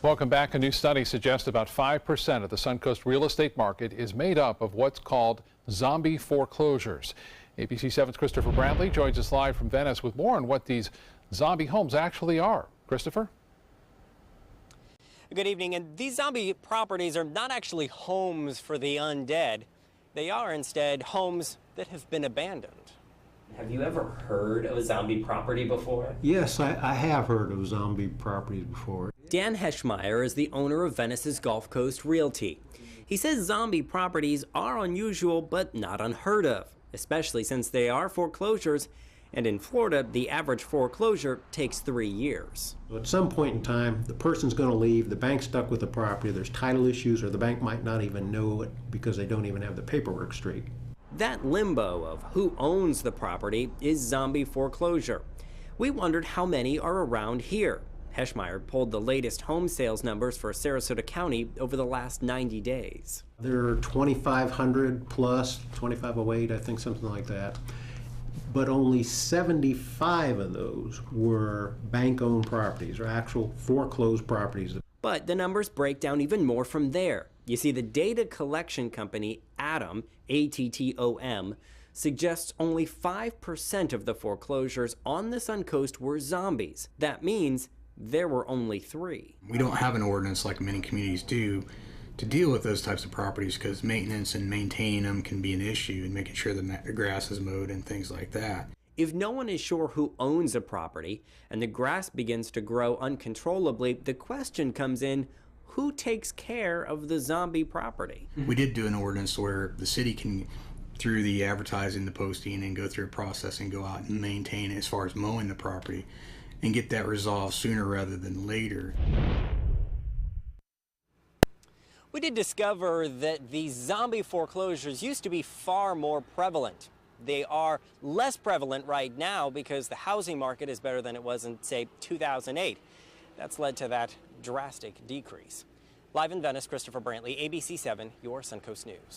Welcome back. A new study suggests about 5% of the Suncoast real estate market is made up of what's called zombie foreclosures. ABC 7's Christopher Brantley joins us live from Venice with more on what these zombie homes actually are. Christopher? Good evening. And these zombie properties are not actually homes for the undead. They are instead homes that have been abandoned. Have you ever heard of a zombie property before? Yes, I have heard of zombie properties before. Dan Heschmeyer is the owner of Venice's Gulf Coast Realty. He says zombie properties are unusual but not unheard of, especially since they are foreclosures, and in Florida, the average foreclosure takes 3 years. At some point in time, the person's going to leave, the bank's stuck with the property, there's title issues, or the bank might not even know it because they don't even have the paperwork straight. That limbo of who owns the property is zombie foreclosure. We wondered how many are around here. Heschmeyer pulled the latest home sales numbers for Sarasota County over the last 90 days. There are 2,500 plus, 2,508, I think, something like that. But only 75 of those were bank-owned properties, or actual foreclosed properties. But the numbers break down even more from there. You see, the data collection company Attom, A-T-T-O-M, suggests only 5% of the foreclosures on the Suncoast were zombies. That means there were only 3. We don't have an ordinance like many communities do to deal with those types of properties because maintenance and maintaining them can be an issue, and making sure the grass is mowed and things like that. If no one is sure who owns a property and the grass begins to grow uncontrollably, the question comes in, who takes care of the zombie property? We did do an ordinance where the city can, through the advertising, the posting, and go through a process and go out and maintain as far as mowing the property and get that resolved sooner rather than later. We did discover that these zombie foreclosures used to be far more prevalent. They are less prevalent right now because the housing market is better than it was in, say, 2008. That's led to that drastic decrease. Live in Venice, Christopher Brantley, ABC 7, your Suncoast News.